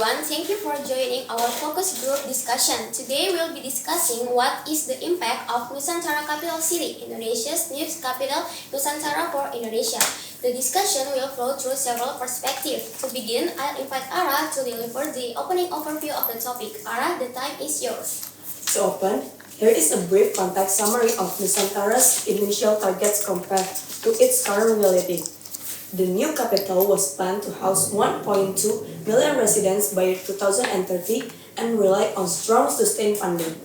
everyone, thank you for joining our focus group discussion. Today we'll be discussing what is the impact of Nusantara capital city, Indonesia's new capital, Nusantara for Indonesia. The discussion will flow through several perspectives. To begin, I'll invite Ara to deliver the opening overview of the topic. Ara, the time is yours. To open, here is a brief context summary of Nusantara's initial targets compared to its current reality. The new capital was planned to house 1.2 million residents by 2030 and rely on strong sustained funding.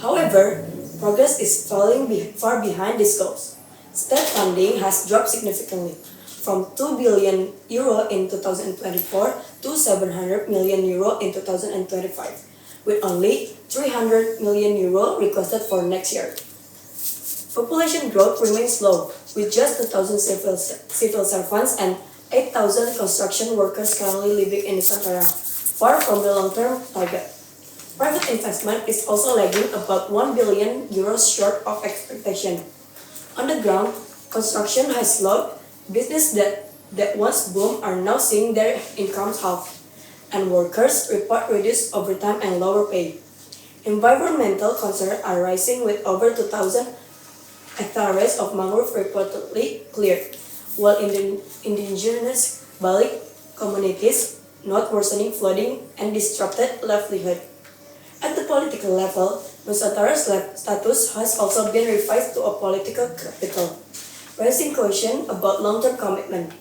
However, progress is falling far behind these goals. State funding has dropped significantly, from 2 billion euro in 2024 to 700 million euro in 2025, with only 300 million euro requested for next year. Population growth remains low, with just 2,000 civil servants and 8,000 construction workers currently living in Nusantara, far from the long-term target. Private investment is also lagging about 1 billion euros short of expectation. On the ground, construction has slowed. Businesses that once boomed are now seeing their incomes halved, and workers report reduced overtime and lower pay. Environmental concerns are rising, with over 2,000 hectares of mangrove reportedly cleared, while indigenous Bali communities note worsening flooding and disrupted livelihood. At the political level, Nusantara's status has also been revised to a political capital, raising question about long-term commitment.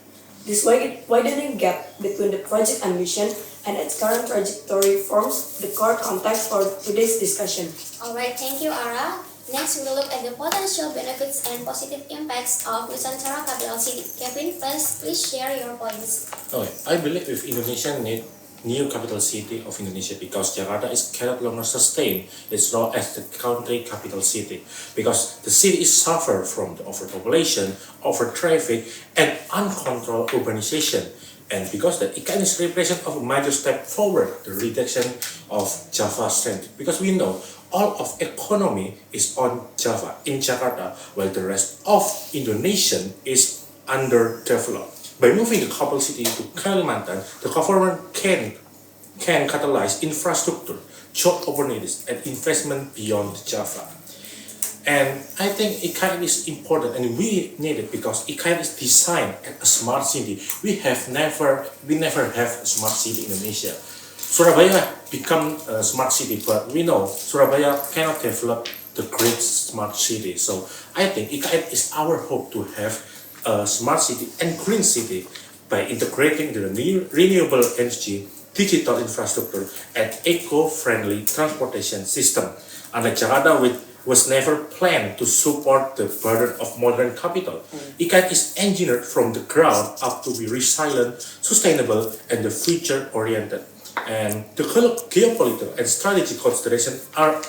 This widening gap between the project ambition and its current trajectory forms the core context for today's discussion. Alright, thank you, Ara. Next, we'll look at the potential benefits and positive impacts of Nusantara capital city. Kevin, please share your points. Okay, I believe if Indonesia need new capital city of Indonesia because Jakarta cannot longer sustain its role as the country capital city, because the city is suffer from the overpopulation, over traffic, and uncontrolled urbanization, and because that it can represent of a major step forward the reduction of Java strength, because we know all of economy is on Java in Jakarta, while the rest of Indonesia is underdeveloped. By moving the capital city to Kalimantan, the government can catalyze infrastructure, job opportunities, and investment beyond Java. And I think IKN is important, and we need it because IKN is designed as a smart city. We never have a smart city in Indonesia. Surabaya become a smart city, but we know Surabaya cannot develop the great smart city. So I think IKN is our hope to have a smart city and green city by integrating the renewable energy, digital infrastructure, and eco-friendly transportation system. And Jakarta was never planned to support the burden of modern capital. IKN is engineered from the ground up to be resilient, sustainable, and the future-oriented. And the geopolitical and strategic considerations are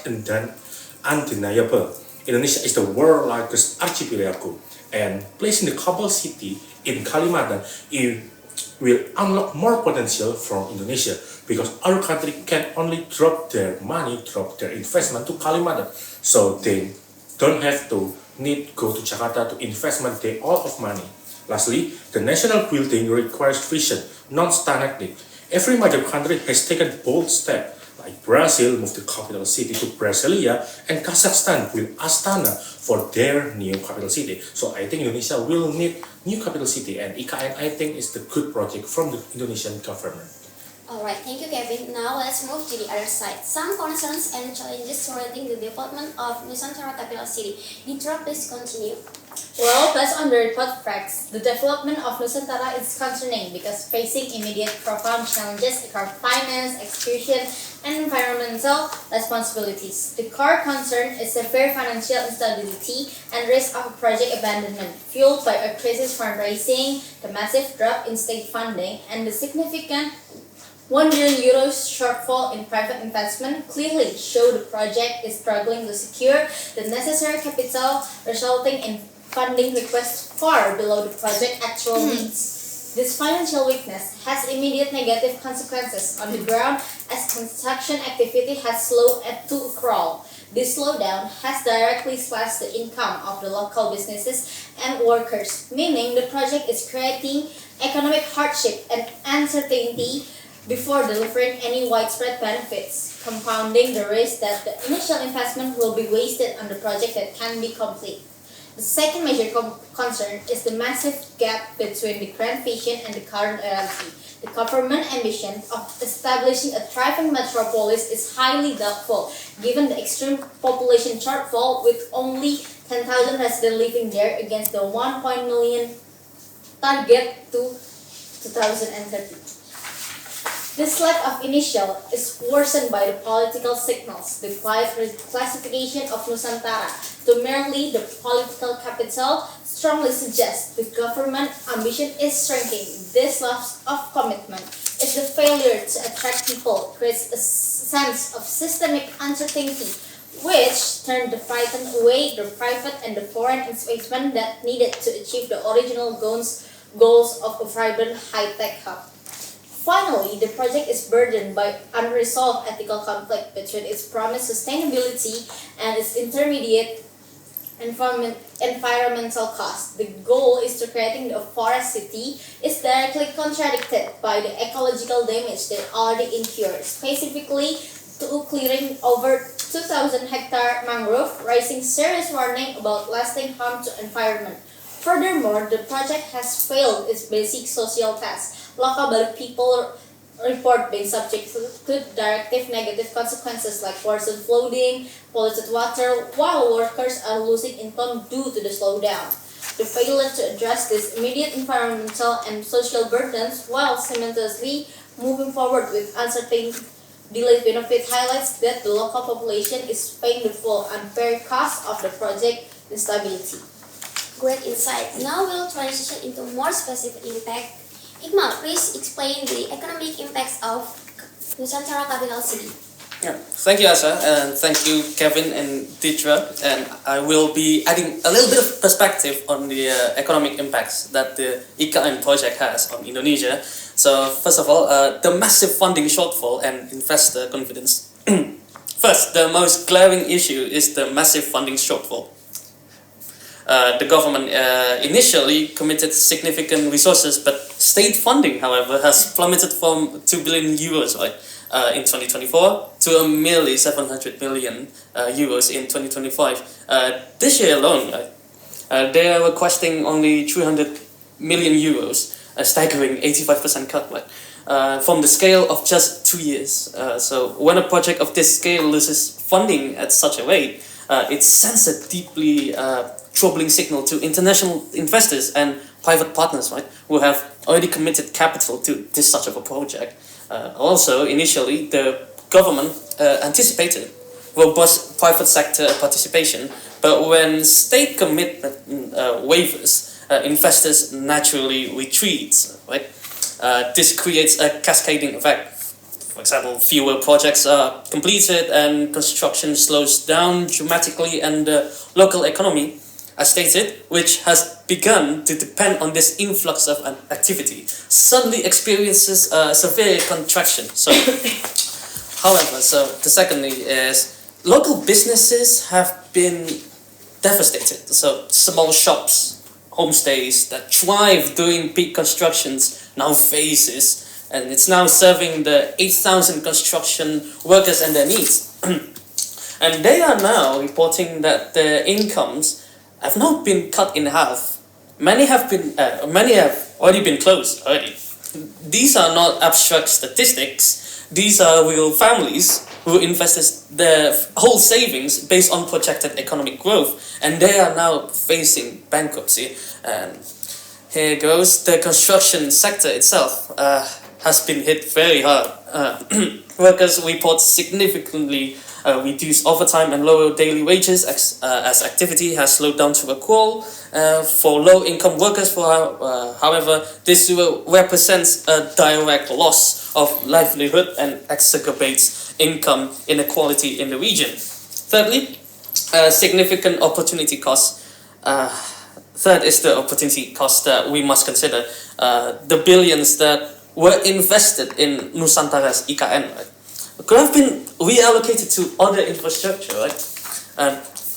undeniable. Indonesia is the world's largest archipelago, and placing the capital city in Kalimantan will unlock more potential from Indonesia, because our country can only drop their investment to Kalimantan, so they don't have to go to Jakarta to investment their all of money. Lastly, the national building requires vision, not stagnant. Every major country has taken bold steps, like Brazil moved the capital city to Brasilia, and Kazakhstan will Astana for their new capital city. So I think Indonesia will need new capital city, and IKN I think is the good project from the Indonesian government. Alright, thank you, Kevin. Now let's move to the other side. Some concerns and challenges surrounding the development of Nusantara capital city. Ditra, please continue. Well, based on the report facts, the development of Nusantara is concerning because facing immediate profound challenges across finance, execution, and environmental responsibilities. The core concern is severe financial instability and risk of project abandonment, fueled by a crisis fundraising, the massive drop in state funding, and the significant 1 billion euros shortfall in private investment clearly show the project is struggling to secure the necessary capital, resulting in funding requests far below the project actual needs. This financial weakness has immediate negative consequences on the ground as construction activity has slowed to a crawl. This slowdown has directly slashed the income of the local businesses and workers, meaning the project is creating economic hardship and uncertainty before delivering any widespread benefits, compounding the risk that the initial investment will be wasted on the project that can be complete. The second major concern is the massive gap between the grand vision and the current reality. The government ambition of establishing a thriving metropolis is highly doubtful, given the extreme population shortfall with only 10,000 residents living there against the 1 million target to 2030. This lack of initial is worsened by the political signals. The quiet reclassification of Nusantara to merely the political capital strongly suggests the government ambition is shrinking. This loss of commitment is the failure to attract people, creates a sense of systemic uncertainty, which turned the frightened away the private and the foreign investment that needed to achieve the original goals of a vibrant high-tech hub. Finally, the project is burdened by unresolved ethical conflict between its promised sustainability and its intermediate environmental cost. The goal is to creating a forest city is directly contradicted by the ecological damage that already incurred, specifically to clearing over 2,000 hectare mangrove, raising serious warning about lasting harm to environment. Furthermore, the project has failed its basic social test. Local people report being subject to direct negative consequences like worsened flooding, polluted water, while workers are losing income due to the slowdown. The failure to address these immediate environmental and social burdens while simultaneously moving forward with uncertain delayed benefit highlights that the local population is paying the full unfair cost of the project instability. Great insight. Now we'll transition into more specific impact. Hikmal, please explain the economic impacts of Nusantara capital city. Yeah, thank you, Asa, and thank you, Kevin and Ditra. And I will be adding a little bit of perspective on the economic impacts that the IKN project has on Indonesia. So, first of all, the massive funding shortfall and investor confidence. First, the most glaring issue is the massive funding shortfall. The government initially committed significant resources, but state funding, however, has plummeted from 2 billion euros in 2024 to a merely 700 million euros in 2025. This year alone, they are requesting only 300 million euros, a staggering 85% cut from the scale of just 2 years. So when a project of this scale loses funding at such a rate, it sends a deeply troubling signal to international investors and private partners, who have already committed capital to this such of a project. Also, initially, the government anticipated robust private sector participation, but when state commitment wavers, investors naturally retreat. This creates a cascading effect. For example, fewer projects are completed and construction slows down dramatically, and the local economy, as stated, which has begun to depend on this influx of activity, suddenly experiences a severe contraction. So, however, the secondly is local businesses have been devastated. So small shops, homestays that thrive during peak constructions now faces, and it's now serving the 8,000 construction workers and their needs. And they are now reporting that their incomes have not been cut in half. Many have already been closed already. These are not abstract statistics. These are real families who invested their whole savings based on projected economic growth, and they are now facing bankruptcy. And here goes the construction sector itself has been hit very hard. Workers report significantly reduced overtime and lower daily wages as activity has slowed down to a crawl. For low-income workers, however, this represents a direct loss of livelihood and exacerbates income inequality in the region. Thirdly, significant opportunity costs. Third is the opportunity cost that we must consider. The billions that were invested in Nusantara's IKN could have been reallocated to other infrastructure,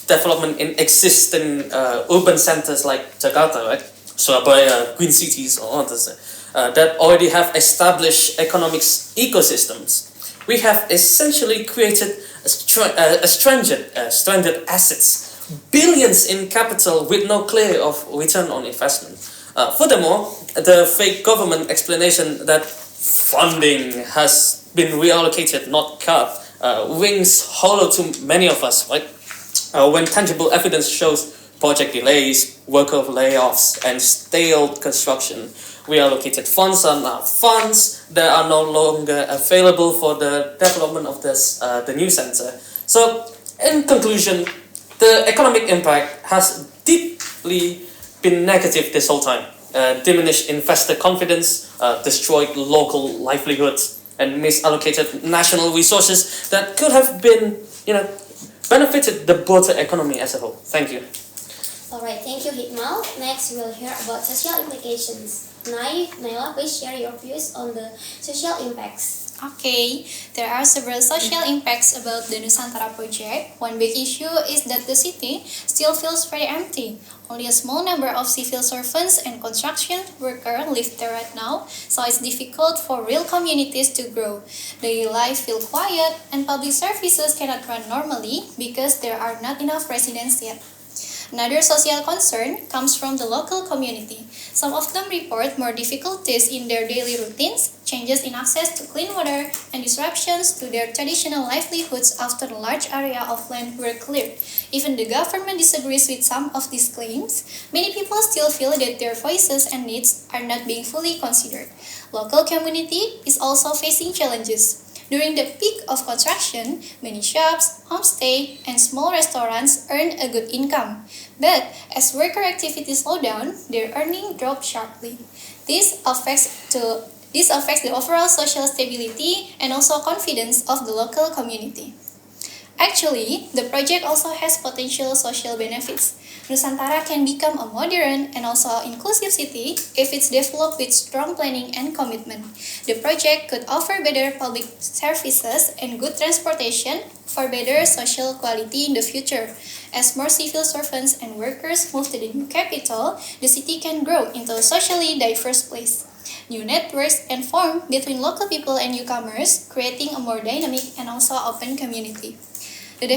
development in existing urban centers like Jakarta, Surabaya, Green Cities, or others that already have established economic ecosystems. We have essentially created stranded assets, billions in capital with no clear of return on investment. Furthermore, the fake government explanation that funding has been reallocated, not cut, rings hollow to many of us, right? When tangible evidence shows project delays, worker layoffs, and stale construction, reallocated funds are now funds that are no longer available for the development of the new center. So, in conclusion, the economic impact has deeply been negative this whole time. Diminished investor confidence, destroyed local livelihoods, and misallocated national resources that could have been, benefited the broader economy as a whole. Thank you. Alright, thank you Hikmal. Next we'll hear about social implications. Naila, please share your views on the social impacts. Okay, there are several social impacts about the Nusantara project. One big issue is that the city still feels very empty. Only a small number of civil servants and construction workers live there right now, so it's difficult for real communities to grow. Daily life feels quiet and public services cannot run normally because there are not enough residents yet. Another social concern comes from the local community. Some of them report more difficulties in their daily routines, changes in access to clean water, and disruptions to their traditional livelihoods after a large area of land were cleared. Even the government disagrees with some of these claims. Many people still feel that their voices and needs are not being fully considered. Local community is also facing challenges. During the peak of construction, many shops, homestays, and small restaurants earn a good income. But as worker activity slow down, their earning drops sharply. This affects the overall social stability and also confidence of the local community. Actually, the project also has potential social benefits. Nusantara can become a modern and also inclusive city if it's developed with strong planning and commitment. The project could offer better public services and good transportation for better social quality in the future. As more civil servants and workers move to the new capital, the city can grow into a socially diverse place. New networks can form between local people and newcomers, creating a more dynamic and also open community. The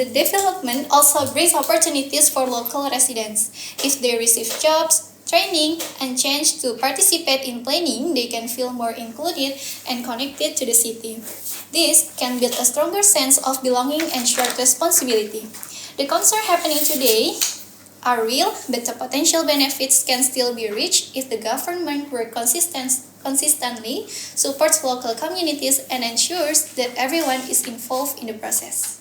development also brings opportunities for local residents. If they receive jobs, training, and chance to participate in planning, they can feel more included and connected to the city. This can build a stronger sense of belonging and shared responsibility. The concerns happening today are real, but the potential benefits can still be reached if the government works consistently, supports local communities, and ensures that everyone is involved in the process.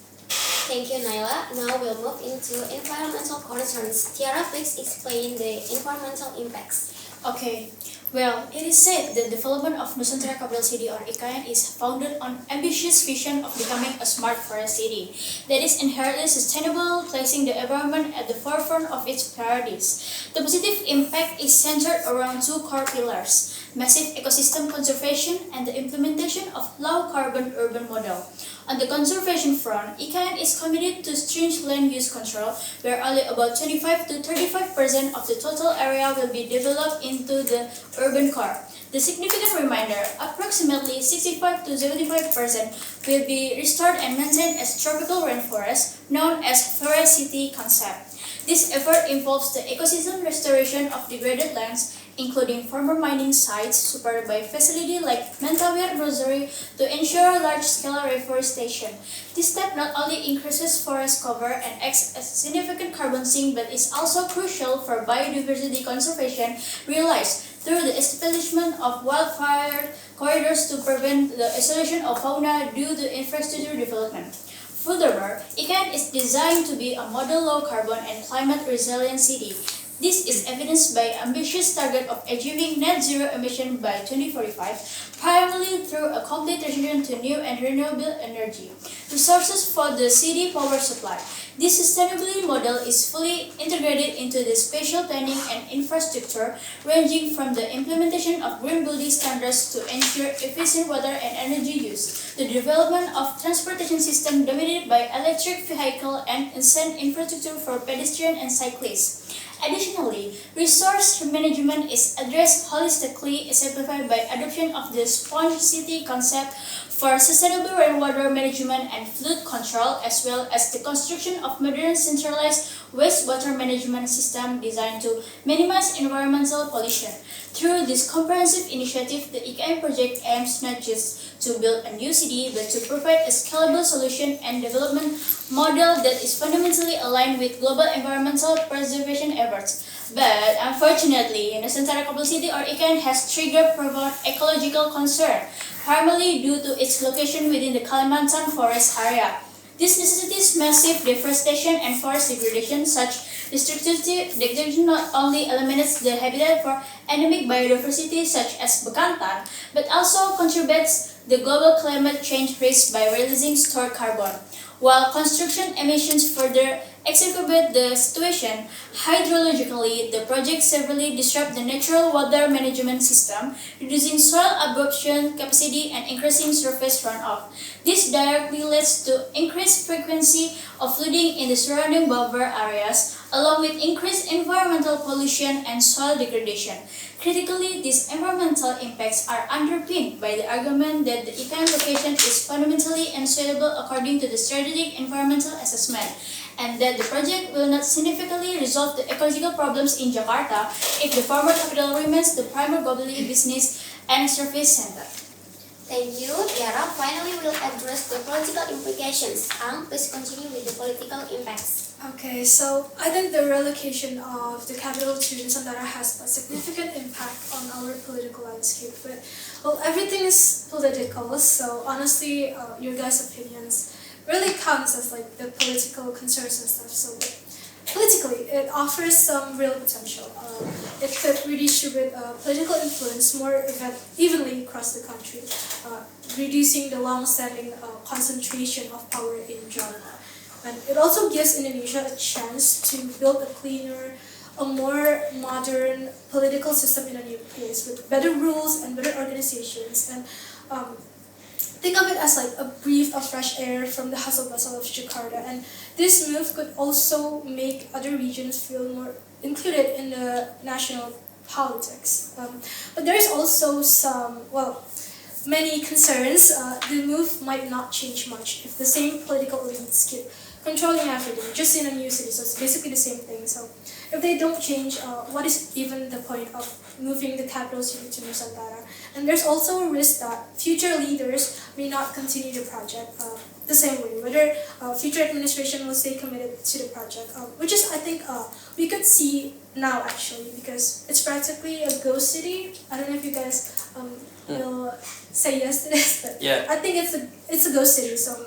Thank you, Naila. Now we'll move into environmental concerns. Tiara, please explain the environmental impacts. Okay, well, it is said that development of Nusantara Capital City or IKN is founded on ambitious vision of becoming a smart forest city that is inherently sustainable, placing the environment at the forefront of its priorities. The positive impact is centered around two core pillars: massive ecosystem conservation and the implementation of low-carbon urban model. On the conservation front, IKN is committed to stringent land use control, where only about 25 to 35% of the total area will be developed into the urban core. The significant remainder, approximately 65 to 75%, will be restored and maintained as tropical rainforest, known as Forest City concept. This effort involves the ecosystem restoration of degraded lands, including former mining sites supported by facilities like Mentawir Rosary to ensure large-scale reforestation. This step not only increases forest cover and acts as a significant carbon sink, but is also crucial for biodiversity conservation realized through the establishment of wildfire corridors to prevent the isolation of fauna due to infrastructure development. Furthermore, IKN is designed to be a model low-carbon and climate-resilient city. This is evidenced by ambitious target of achieving net zero emission by 2045, primarily through a complete transition to new and renewable energy resources for the city power supply. This sustainability model is fully integrated into the spatial planning and infrastructure, ranging from the implementation of green building standards to ensure efficient water and energy use, the development of transportation system dominated by electric vehicle and insane infrastructure for pedestrians and cyclists, Additionally, resource management is addressed holistically, exemplified by adoption of the sponge city concept for sustainable rainwater management and flood control, as well as the construction of modern centralized wastewater management system designed to minimize environmental pollution. Through this comprehensive initiative, the IKN project aims not just to build a new city, but to provide a scalable solution and development model that is fundamentally aligned with global environmental preservation efforts. But unfortunately, Nusantara Capital City or IKN has triggered profound ecological concern, primarily due to its location within the Kalimantan forest area. This necessitates massive deforestation and forest degradation. Such destructive degradation not only eliminates the habitat for endemic biodiversity such as bekantan, but also contributes the global climate change risk by releasing stored carbon. While construction emissions further exacerbate the situation, hydrologically, the project severely disrupts the natural water management system, reducing soil absorption capacity and increasing surface runoff. This directly leads to increased frequency of flooding in the surrounding buffer areas, along with increased environmental pollution and soil degradation. Critically, these environmental impacts are underpinned by the argument that the IKN location is fundamentally unsuitable according to the strategic environmental assessment, and that the project will not significantly resolve the ecological problems in Jakarta if the former capital remains the primary global business and service center. Thank you, Tiara. Finally, we'll address the political implications. Please continue with the political impacts. Okay, so I think the relocation of the capital to Nusantara has a significant impact on our political landscape. But well, everything is political, so honestly, your guys' opinions really counts as like the political concerns and stuff. So politically, it offers some real potential. It could redistribute political influence more evenly across the country, reducing the long-standing concentration of power in Jakarta. And it also gives Indonesia a chance to build a cleaner, a more modern political system in a new place with better rules and better organizations. And think of it as like a breath of fresh air from the hustle bustle of Jakarta. And this move could also make other regions feel more included in the national politics. But there is also many concerns. The move might not change much if the same political elites keep controlling everything, just in a new city. So it's basically the same thing. So if they don't change, what is even the point of moving the capital city to Nusantara? And there's also a risk that future leaders may not continue the project the same way, whether future administration will stay committed to the project, which is, I think, we could see now actually, because it's practically a ghost city. I don't know if you guys will say yes to this, but Yeah. I think it's a ghost city, so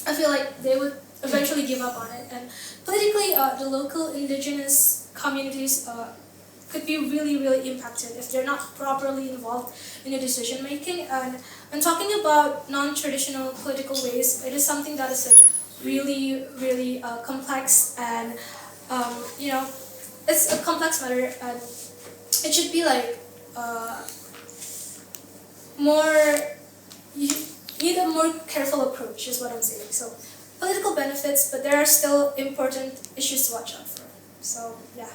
I feel like they would eventually give up on it. And politically, the local indigenous communities could be really, really impacted if they're not properly involved in the decision making. And talking about non-traditional political ways, it is something that is like really, really complex, and it's a complex matter, and it should be like you need a more careful approach, is what I'm saying. So political benefits, but there are still important issues to watch out for. So yeah.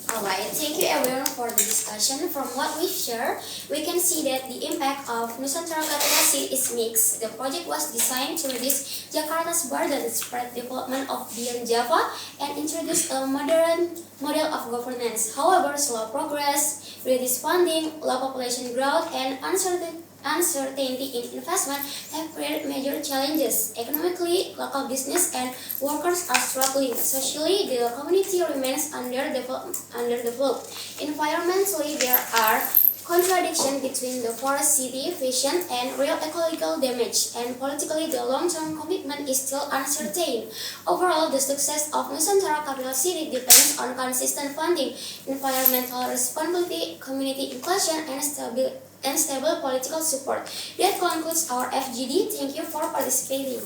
Alright, thank you everyone for the discussion. From what we've shared, we can see that the impact of Nusantara Capital City is mixed. The project was designed to reduce Jakarta's burden, spread development of beyond Java, and introduce a modern model of governance. However, slow progress, reduced funding, low population growth, and uncertainty in investment have created major challenges. Economically, local business and workers are struggling. Socially, the community remains underdeveloped. Environmentally, there are contradictions between the forest city vision and real ecological damage. And politically, the long-term commitment is still uncertain. Overall, the success of Nusantara Capital City depends on consistent funding, environmental responsibility, community inclusion, and stable political support. That concludes our FGD. Thank you for participating.